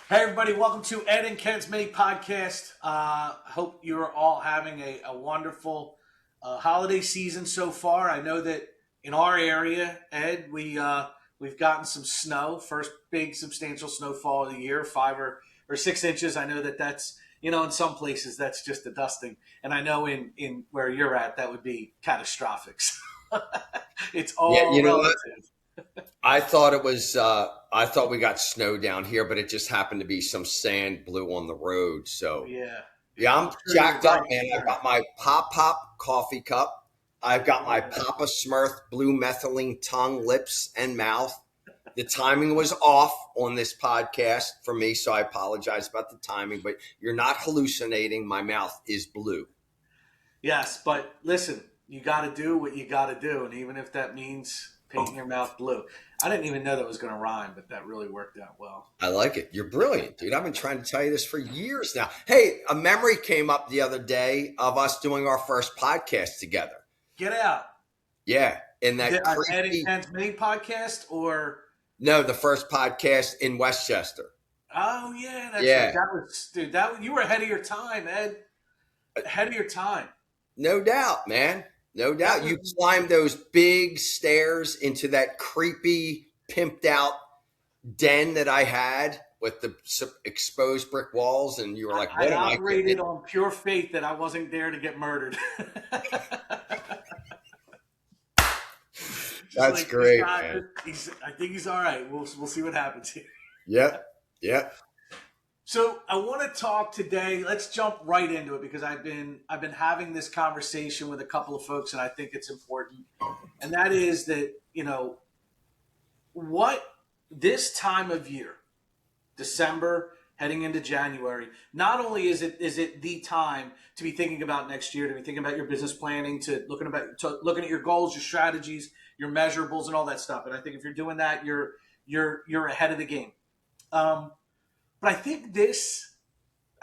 Hey everybody, welcome to Ed and Ken's mini podcast. Hope you're all having a wonderful holiday season so far. I know that in our area, Ed, we've gotten some snow, first big substantial snowfall of the year, 5 or 6 inches. I know that's in some places that's just a dusting, and I know in where you're at that would be catastrophic. It's Yeah, all you know what? relative. I thought we got snow down here, but it just happened to be some sand blew on the road. So, Yeah, yeah, yeah. I'm I'm sure you're jacked up, glad man. you I've got my Pop coffee cup. I've got my Yeah. Papa Smurf blue methylene tongue, lips, and mouth. The timing was off on this podcast for me, so I apologize about the timing, but you're not hallucinating. My mouth is blue. Yes, but listen, you got to do what you got to do, and even if that means painting your mouth blue. I didn't even know that was going to rhyme, but that really worked out well. I like it. You're brilliant, dude. I've been trying to tell you this for years now. Hey, a memory came up the other day of us doing our first podcast together. Get out. Yeah, in Is that it an Ed and creepy, Ken's mini podcast or? no, the first podcast in Westchester. Oh yeah, that's right. Yeah, That was dude. You were ahead of your time, Ed. Ahead of your time. no doubt, man. No That doubt. was You climbed those big stairs into that creepy, pimped out den that I had with the exposed brick walls, and you were like, I what am I getting operated into? on pure faith that I wasn't there to get murdered. Just That's like this great, guy, man. I think he's all right. We'll see what happens here. Yep, yep. So I want to talk today. Let's jump right into it because I've been having this conversation with a couple of folks, and I think it's important. And that is that what this time of year, December heading into January, not only is it the time to be thinking about next year, to be thinking about your business planning, to looking at your goals, your strategies, your measurables, and all that stuff. And I think if you're doing that, you're ahead of the game. But I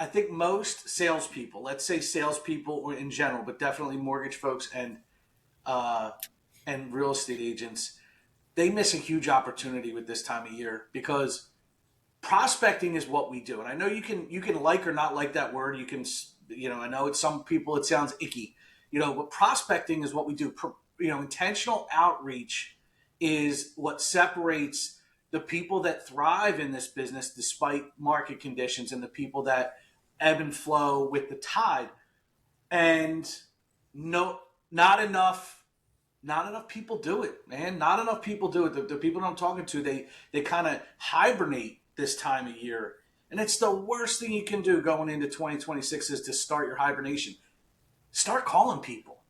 think most salespeople, let's say salespeople or in general, but definitely mortgage folks uh, and real estate agents, they miss a huge opportunity with this time of year because prospecting is what we do. And I know you can like or not like that word. You can I know it's some people it sounds icky, but prospecting is what we do. Intentional outreach is what separates the people that thrive in this business despite market conditions and the people that ebb and flow with the tide. And no, not enough people do it, man. Not enough people do it. The people that I'm talking to, they kind of hibernate this time of year. And it's the worst thing you can do going into 2026 is to start your hibernation. Start calling people.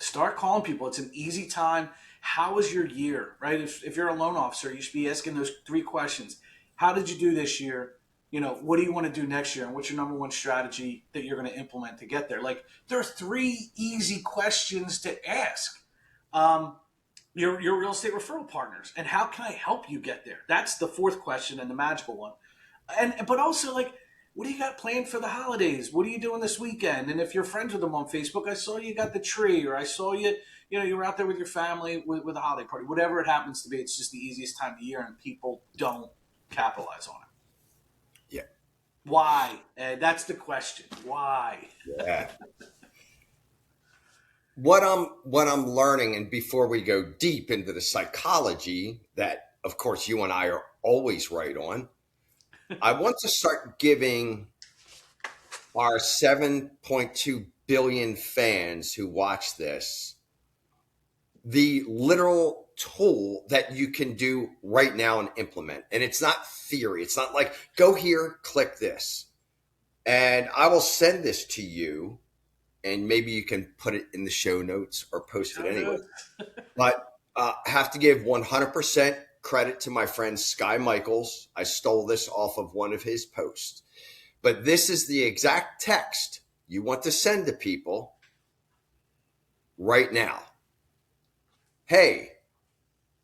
Start calling people. It's an easy time. How was your year, right? If you're a loan officer, you should be asking those 3 questions. How did you do this year? What do you want to do next year? And what's your number one strategy that you're going to implement to get there? Like, there are 3 easy questions to ask. Um, your real estate referral partners, and how can I help you get there? That's the fourth question and the magical one. But also, like, what do you got planned for the holidays? What are you doing this weekend? And if you're friends with them on Facebook, I saw you got the tree, or I saw you, you were out there with your family with a holiday party. Whatever it happens to be, it's just the easiest time of year, and people don't capitalize on it. Yeah, Why? That's the question. Why? yeah. What I'm learning, and before we go deep into the psychology that, of course, you and I are always right on, I want to start giving our 7.2 billion fans who watch this the literal tool that you can do right now and implement. And it's not theory. It's not like, go here, click this. And I will send this to you, and maybe you can put it in the show notes or post it anyway. But have to give 100% credit to my friend Sky Michaels. I stole this off of one of his posts. But this is the exact text you want to send to people right now. Hey,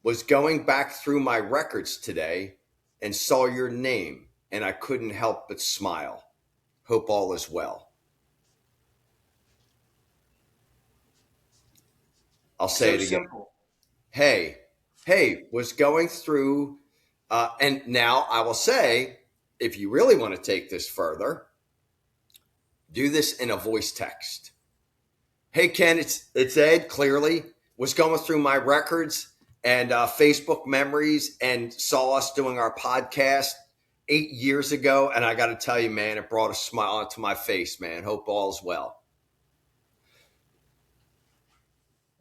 was going back through my records today and saw your name, and I couldn't help but smile. Hope all is well. I'll say So it again. simple. Hey, was going through, and now I will say, if you really want to take this further, do this in a voice text. Hey, Ken, it's Ed. Clearly, was going through my records and Facebook memories and saw us doing our podcast 8 years ago. And I got to tell you, man, it brought a smile onto my face, man. Hope all's well.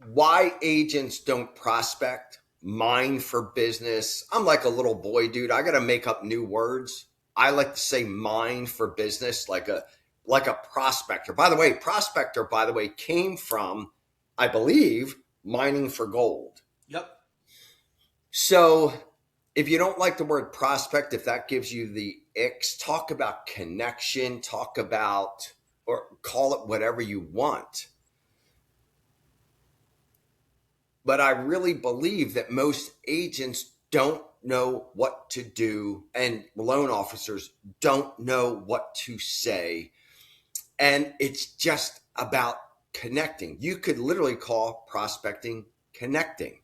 Why agents don't prospect, mine for business. I'm like a little boy, dude. I got to make up new words. I like to say mine for business, like a prospector. By the way, prospector, came from, I believe, mining for gold. Yep. So if you don't like the word prospect, if that gives you the icks, talk about connection, talk about, or call it whatever you want. But I really believe that most agents don't know what to do, and loan officers don't know what to say. And it's just about connecting. You could literally call prospecting connecting.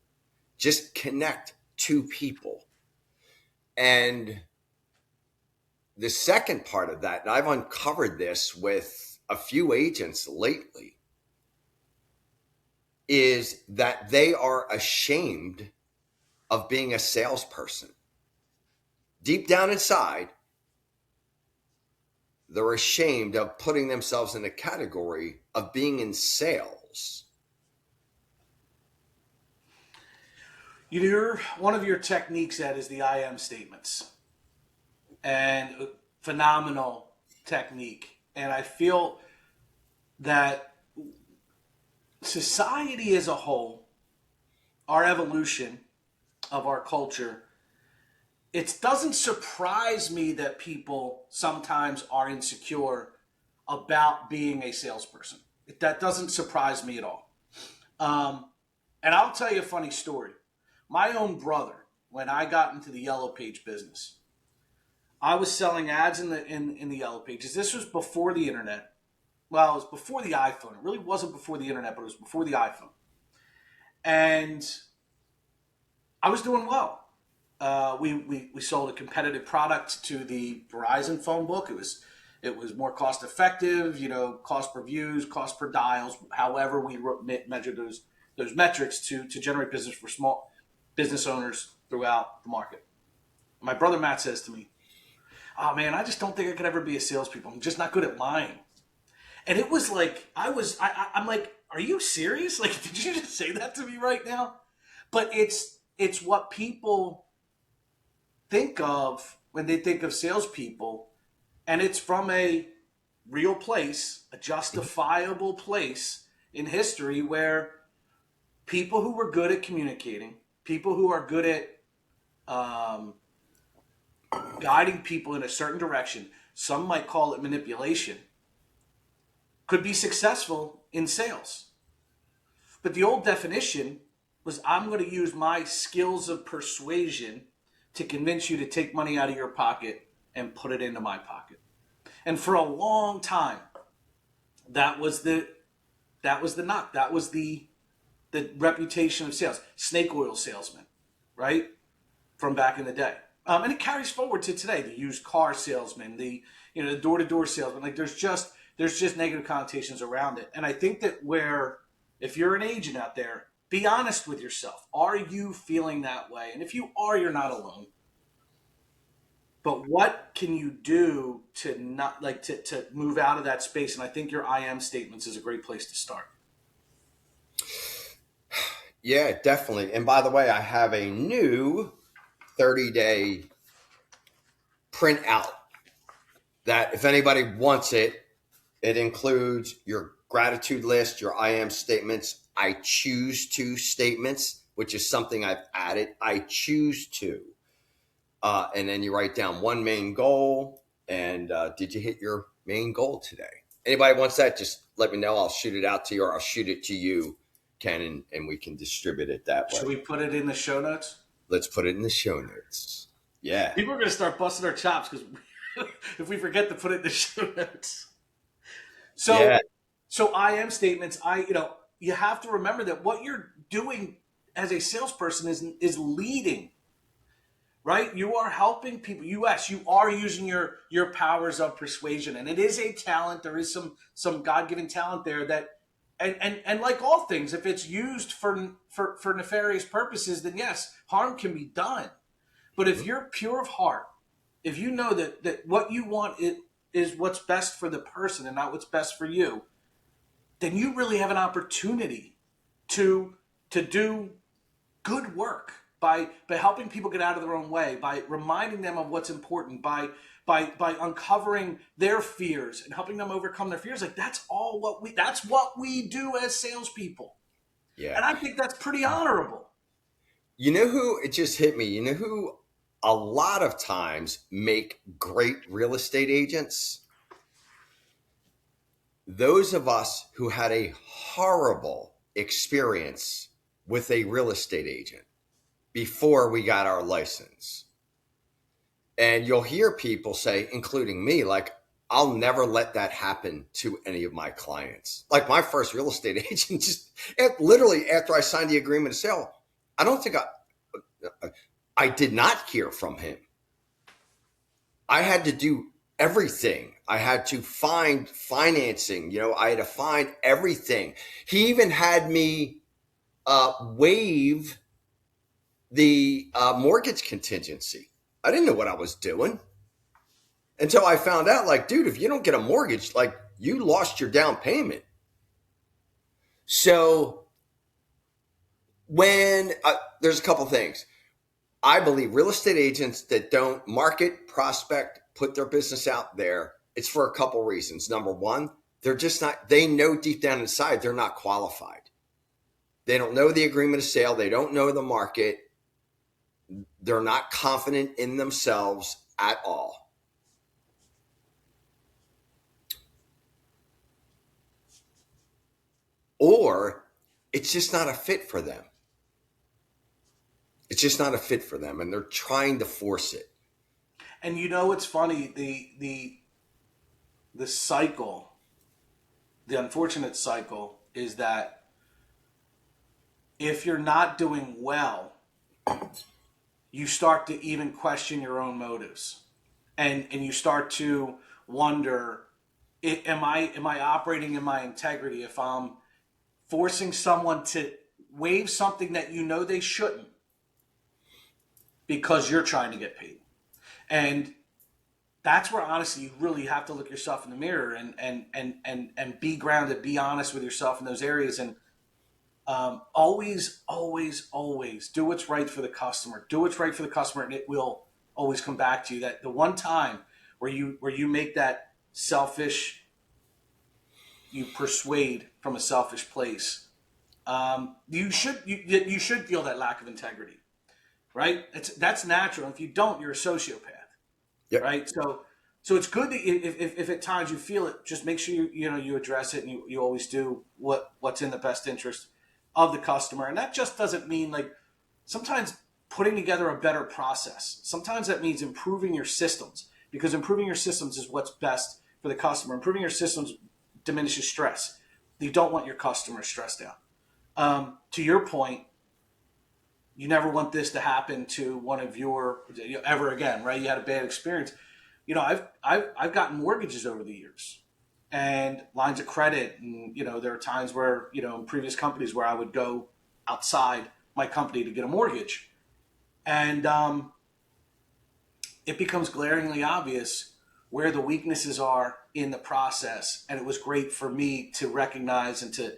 Just connect two people. And the second part of that, and I've uncovered this with a few agents lately, is that they are ashamed of being a salesperson. Deep down inside, they're ashamed of putting themselves in a category of being in sales. One of your techniques, Ed, is the I am statements. And phenomenal technique. And I feel that society as a whole, our evolution of our culture, it doesn't surprise me that people sometimes are insecure about being a salesperson. That doesn't surprise me at all. And I'll tell you a funny story. My own brother, when I got into the Yellow Page business, I was selling ads in the Yellow Pages. This was before the internet. Well, it was before the iPhone. It really wasn't before the internet, but it was before the iPhone. And I was doing well. We sold a competitive product to the Verizon phone book. It was more cost effective, cost per views, cost per dials, however we measured those metrics to generate business for small business owners throughout the market. My brother Matt says to me, "Oh man, I just don't think I could ever be a salespeople. I'm just not good at lying." And it was like, I'm like, are you serious? Like, did you just say that to me right now? But it's what people think of when they think of salespeople, and it's from a real place, a justifiable place in history where people who were good at communicating, people who are good at guiding people in a certain direction, some might call it manipulation, could be successful in sales. But the old definition was, I'm going to use my skills of persuasion to convince you to take money out of your pocket and put it into my pocket. And for a long time, that was the knock. That was the reputation of sales. Snake oil salesman, right? From back in the day. And it carries forward to today. The used car salesman, the door-to-door salesman. Like there's just negative connotations around it. And I think that if you're an agent out there, be honest with yourself. Are you feeling that way? And if you are, you're not alone. But what can you do to not to move out of that space? And I think your I am statements is a great place to start. Yeah, definitely. And by the way, I have a new 30-day printout that if anybody wants it, it includes your gratitude list, your I am statements, I choose to statements, which is something I've added. I choose to. And then you write down one main goal. And did you hit your main goal today? Anybody wants that, just let me know. I'll shoot it out to you, or I'll shoot it to you, Ken, and we can distribute it that way. Should we put it in the show notes? Let's put it in the show notes. Yeah. People are going to start busting our chops because if we forget to put it in the show notes. So I am statements. You have to remember that what you're doing as a salesperson is leading, right? You are helping people. Yes, you are using your powers of persuasion, and it is a talent. There is some God-given talent there that, and like all things, if it's used for nefarious purposes, then yes, harm can be done. But if Mhm. you're pure of heart, if you know that what you want is what's best for the person and not what's best for you, then you really have an opportunity to do good work by helping people get out of their own way, by reminding them of what's important, by uncovering their fears and helping them overcome their fears. Like that's what we do as salespeople, Yeah. and I think that's pretty honorable. You know who, it just hit me. You know who a lot of times make great real estate agents? Those of us who had a horrible experience with a real estate agent before we got our license. And you'll hear people say, including me, like, I'll never let that happen to any of my clients. Like my first real estate agent, just literally after I signed the agreement of sale, I don't think I did not hear from him. I had to do everything. I had to find financing. I had to find everything. He even had me waive the mortgage contingency. I didn't know what I was doing until I found out, like, dude, if you don't get a mortgage, like, you lost your down payment. So when there's a couple things. I believe real estate agents that don't market, prospect, put their business out there, it's for a couple reasons. Number one, they're just not, they know deep down inside they're not qualified. They don't know the agreement of sale. They don't know the market. They're not confident in themselves at all. Or it's just not a fit for them. It's just not a fit for them, and they're trying to force it. And it's funny, the cycle, the unfortunate cycle is that if you're not doing well, you start to even question your own motives, and you start to wonder, am I operating in my integrity if I'm forcing someone to waive something that they shouldn't because you're trying to get paid. And that's where honestly you really have to look yourself in the mirror and be grounded, be honest with yourself in those areas, and always, always, always do what's right for the customer. Do what's right for the customer, and it will always come back to you. That the one time where you make that selfish, you persuade from a selfish place. You should feel that lack of integrity, right? That's natural. If you don't, you're a sociopath, Yep. right? So it's good that if at times you feel it, just make sure you address it, and you always do what's in the best interest of the customer. And that just doesn't mean, like, sometimes putting together a better process. Sometimes that means improving your systems, because improving your systems is what's best for the customer. Improving your systems diminishes stress. You don't want your customers stressed out. To your point, you never want this to happen to one of your ever again, right? You had a bad experience. I've gotten mortgages over the years, and lines of credit, and there are times where in previous companies where I would go outside my company to get a mortgage, and it becomes glaringly obvious where the weaknesses are in the process. And it was great for me to recognize and to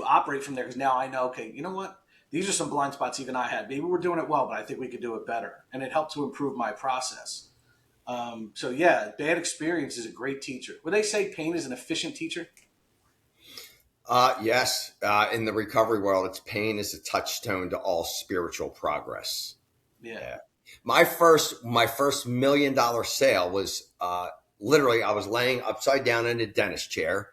operate from there, because now I know, okay, you know what? These are some blind spots even I had. Maybe we're doing it well, but I think we could do it better. And it helped to improve my process. So yeah, bad experience is a great teacher. Would they say pain is an efficient teacher? Yes. In the recovery world, it's pain is a touchstone to all spiritual progress. Yeah. Yeah. My first $1 million sale was literally I was laying upside down in a dentist chair,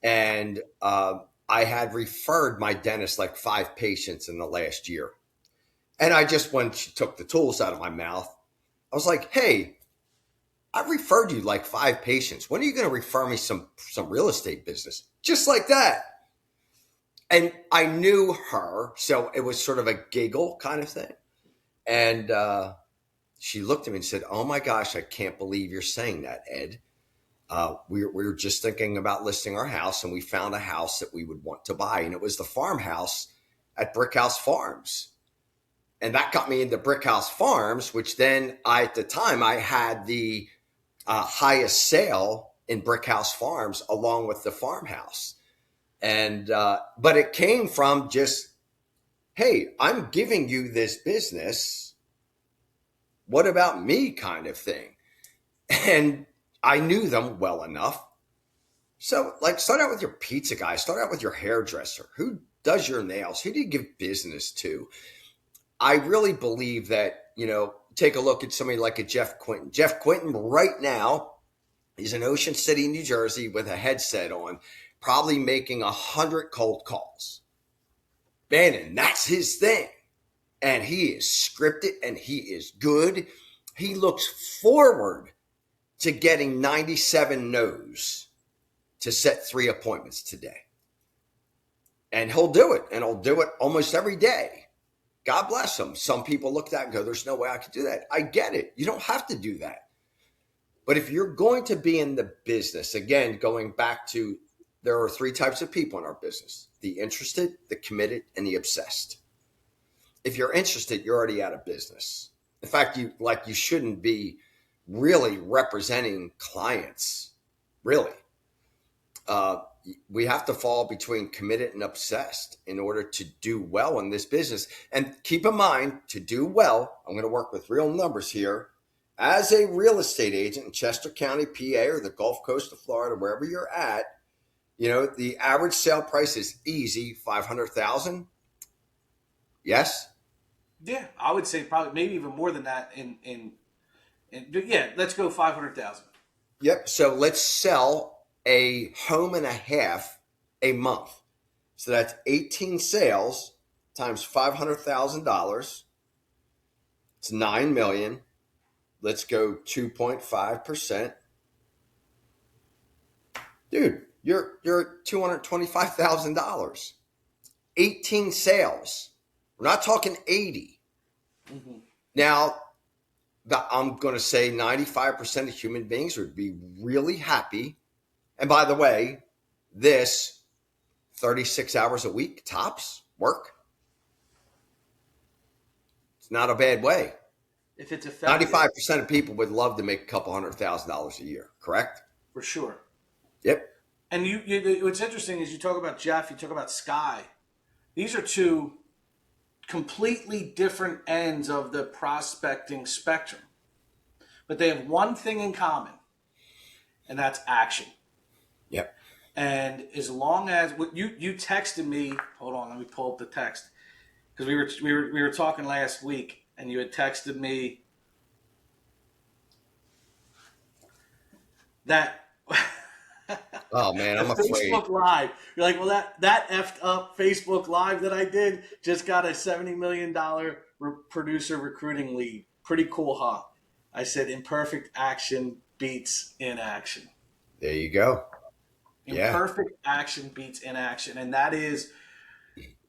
and I had referred my dentist like 5 patients in the last year. And I just, when she took the tools out of my mouth, I was like, "Hey, I've referred you like 5 patients. When are you going to refer me some real estate business?" Just like that. And I knew her, so it was sort of a giggle kind of thing. And she looked at me and said, "Oh my gosh, I can't believe you're saying that, Ed. We were just thinking about listing our house, and we found a house that we would want to buy. And it was the farmhouse at Brickhouse Farms. And that got me into Brickhouse Farms, which then at the time, I had the highest sale in Brickhouse Farms along with the farmhouse. And, but it came from just, hey, I'm giving you this business. What about me kind of thing? And I knew them well enough. So, like, start out with your pizza guy, start out with your hairdresser. Who does your nails? Who do you give business to? I really believe that, take a look at somebody like a Jeff Quinton. Jeff Quinton right now is in Ocean City, New Jersey with a headset on, probably making 100 cold calls. Man, and that's his thing. And he is scripted and he is good. He looks forward to getting 97 no's to set 3 appointments today. And he'll do it. And he'll do it almost every day. God bless him. Some people look at that and go, there's no way I could do that. I get it. You don't have to do that. But if you're going to be in the business, again, going back to, there are 3 types of people in our business: the interested, the committed, and the obsessed. If you're interested, you're already out of business. In fact, you shouldn't be really representing clients, really. We have to fall between committed and obsessed in order to do well in this business. And keep in mind, to do well, I'm going to work with real numbers here. As a real estate agent in Chester County, PA, or the Gulf Coast of Florida, wherever you're at, the average sale price is easy, $500,000. Yes? Yeah, I would say probably maybe even more than that. Yeah, let's go 500,000. Yep. So let's sell a home and a half a month. So that's 18 sales times $500,000. It's $9 million. Let's go 2.5%. Dude, you're at $225,000. 18 sales. We're not talking 80. Mm-hmm. Now, I'm going to say 95% of human beings would be really happy. And by the way, this 36 hours a week tops work. It's not a bad way. If it's effective. 95% of people would love to make a couple $100,000 a year, correct? For sure. Yep. And what's interesting is you talk about Jeff, you talk about Sky. These are 2 completely different ends of the prospecting spectrum. But they have one thing in common, and that's action. Yep. And as long as you texted me, hold on, let me pull up the text, because we were talking last week, and you had texted me that. Oh man, I'm afraid. Facebook Live. You're like, well, that effed up Facebook Live that I did just got a $70 million producer recruiting lead. Pretty cool, huh? I said, imperfect action beats inaction. There you go. Imperfect action beats inaction. And that is,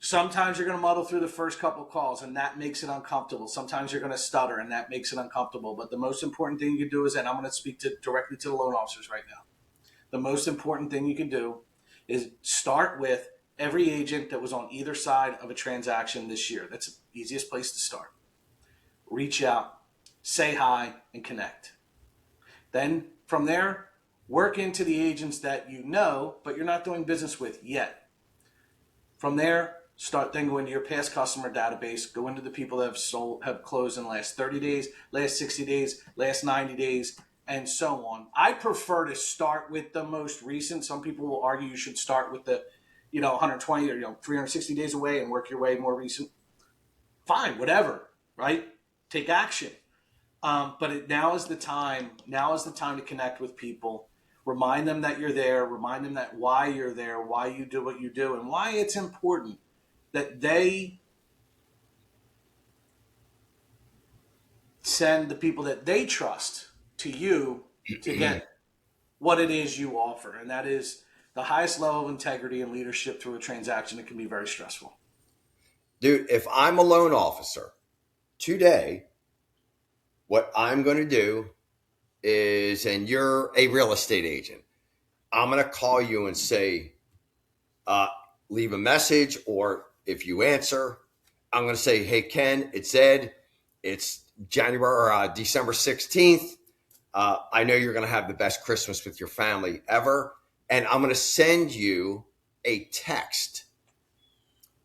sometimes you're going to muddle through the first couple of calls, and that makes it uncomfortable. Sometimes you're going to stutter, and that makes it uncomfortable. But the most important thing you can do is, and I'm going to speak directly to the loan officers right now. The most important thing you can do is start with every agent that was on either side of a transaction this year. That's the easiest place to start. Reach out, say hi, and connect. Then from there, work into the agents that you know, but you're not doing business with yet. From there, start then go into your past customer database, go into the people that have closed in the last 30 days, last 60 days, last 90 days, and so on. I prefer to start with the most recent. Some people will argue you should start with the 120 or 360 days away and work your way more recent. Fine, whatever, right? Take action. But now is the time. Now is the time to connect with people. Remind them that you're there. Remind them that why you're there, why you do what you do, and why it's important that they send the people that they trust to you to get what it is you offer. And that is the highest level of integrity and leadership through a transaction that can be very stressful. Dude, if I'm a loan officer today, what I'm going to do is, and you're a real estate agent, I'm going to call you and say, uh, leave a message, or if you answer, I'm going to say, hey, Ken, it's Ed. It's January or December 16th. I know you're going to have the best Christmas with your family ever. And I'm going to send you a text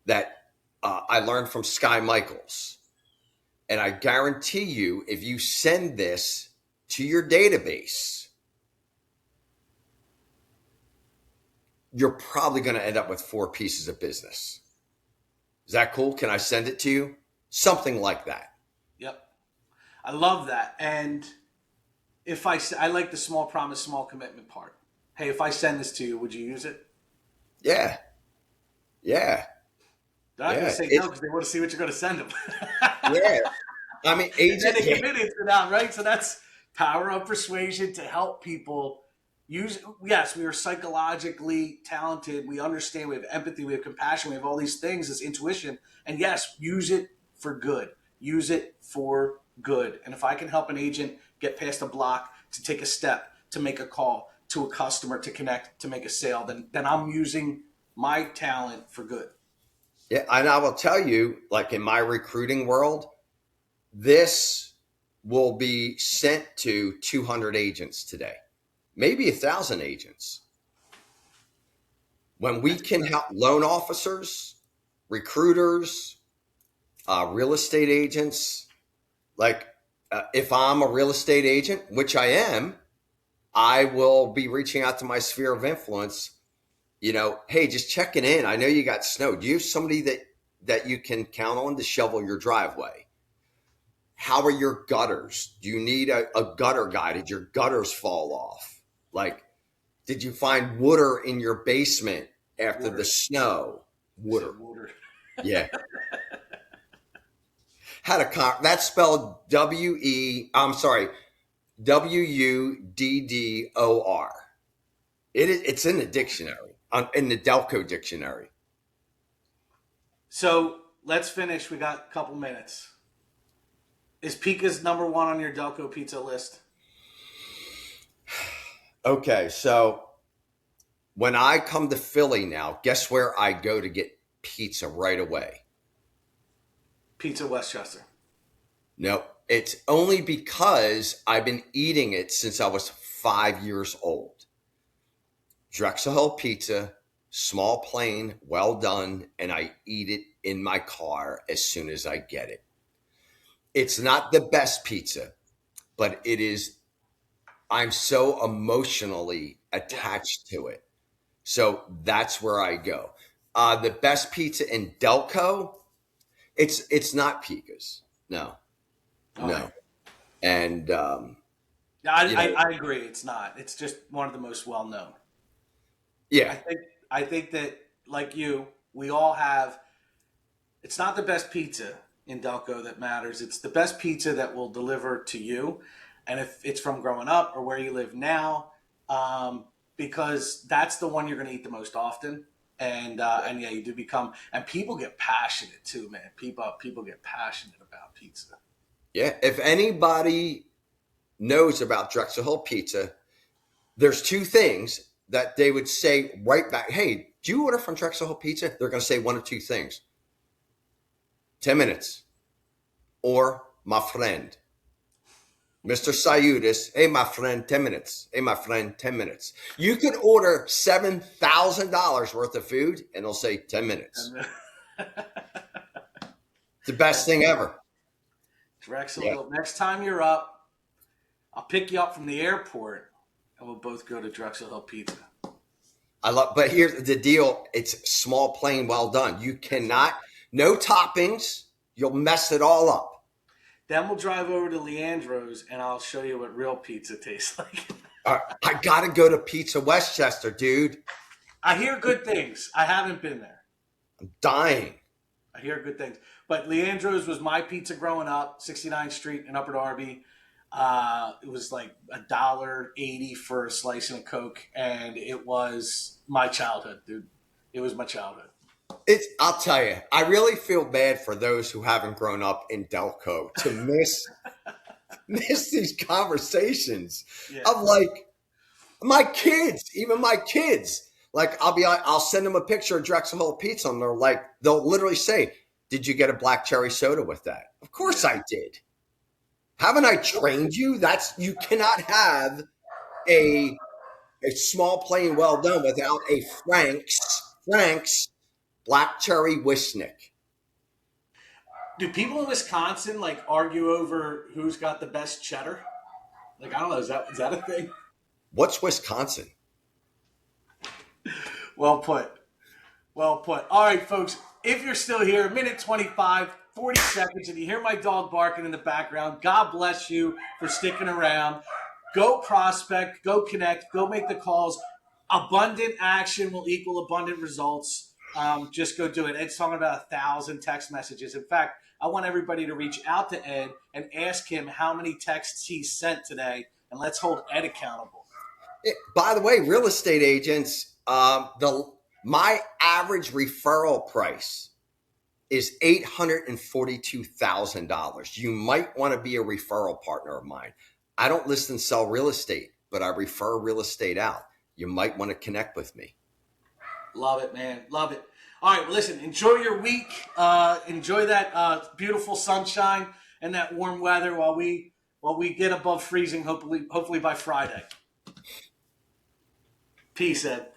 that I learned from Sky Michaels. And I guarantee you, if you send this to your database, you're probably going to end up with 4 pieces of business. Is that cool? Can I send it to you? Something like that. Yep. I love that. And if I like the small promise, small commitment part. Hey, if I send this to you, would you use it? Yeah. Yeah. They're not going to Yeah. say no because they want to see what you're going to send them. Yeah. I mean, And then agent. they Yeah. committed to that, right? So that's power of persuasion to help people use. Yes, we are psychologically talented. We understand. We have empathy. We have compassion. We have all these things, this intuition. And yes, use it for good. Use it for good. And if I can help an agent get past a block, to take a step, to make a call to a customer, to connect, to make a sale, then I'm using my talent for good. Yeah. And I will tell you, like in my recruiting world, this will be sent to 200 agents today, maybe 1,000 agents. When we That's can help incredible. loan officers, recruiters, real estate agents, like if I'm a real estate agent, which I am, I will be reaching out to my sphere of influence. Hey, just checking in. I know you got snow. Do you have somebody that you can count on to shovel your driveway? How are your gutters? Do you need a gutter guy? Did your gutters fall off? Like, did you find water in your basement after the Water. snow? You said Water. water. Yeah. That's spelled I'm sorry, Wuddor. It's in the dictionary, in the Delco dictionary. So let's finish. We got a couple minutes. Is Pika's number one on your Delco pizza list? Okay, so when I come to Philly now, guess where I go to get pizza right away? Pizza Westchester. No, it's only because I've been eating it since I was 5 years old. Drexel Hill Pizza, small plain, well done, and I eat it in my car as soon as I get it. It's not the best pizza, but it is. I'm so emotionally Yeah. attached to it. So that's where I go. The best pizza in Delco, it's not Pika's. No, Okay. no. And Yeah, you know, I agree. It's not. It's just one of the most well known. yeah, I think that like you, we all have. It's not the best pizza in Delco that matters. It's the best pizza that will deliver to you, and if it's from growing up or where you live now, because that's the one you're going to eat the most often. And yeah, you do become, and people get passionate too, man. People get passionate about pizza. yeah. If anybody knows about Drexel Hill Pizza, there's 2 things that they would say right back. Hey, do you order from Drexel Hill Pizza? They're going to say one of 2 things: 10 minutes, or my friend. Mr. Sayudis, hey, my friend, 10 minutes. Hey, my friend, 10 minutes. You could order $7,000 worth of food and they'll say 10 minutes. And It's the best that's thing ever. Drexel Yeah. Hill. Next time you're up, I'll pick you up from the airport, and we'll both go to Drexel Hill Pizza. But here's the deal. It's small, plain, well done. You cannot, no toppings. You'll mess it all up. Then we'll drive over to Leandro's, and I'll show you what real pizza tastes like. I got to go to Pizza Westchester, dude. I hear good things. I haven't been there. I'm dying. I hear good things. But Leandro's was my pizza growing up, 69th Street in Upper Darby. It was like $1.80 for a slice and a Coke, and it was my childhood, dude. It was my childhood. I'll tell you, I really feel bad for those who haven't grown up in Delco to miss these conversations Yeah. of like my kids, even my kids. Like I'll send them a picture of Drexel Hill pizza, and they'll literally say, "Did you get a black cherry soda with that?" Of course Yeah. I did. Haven't I trained you? You cannot have a small plain well done without a Frank's black cherry Wisnik. Do people in Wisconsin like argue over who's got the best cheddar? Like I don't know, is that a thing? What's Wisconsin? Well put. Well put. All right, folks. If you're still here, minute 25, 40 seconds, and you hear my dog barking in the background, God bless you for sticking around. Go prospect, go connect, go make the calls. Abundant action will equal abundant results. Just go do it. Ed's talking about 1,000 text messages. In fact, I want everybody to reach out to Ed and ask him how many texts he sent today, and let's hold Ed accountable. By the way, real estate agents, my average referral price is $842,000. You might want to be a referral partner of mine. I don't list and sell real estate, but I refer real estate out. You might want to connect with me. Love it, man. Love it. All right, well, listen, enjoy your week. Enjoy that beautiful sunshine and that warm weather while we get above freezing, hopefully by Friday. Peace, Ed.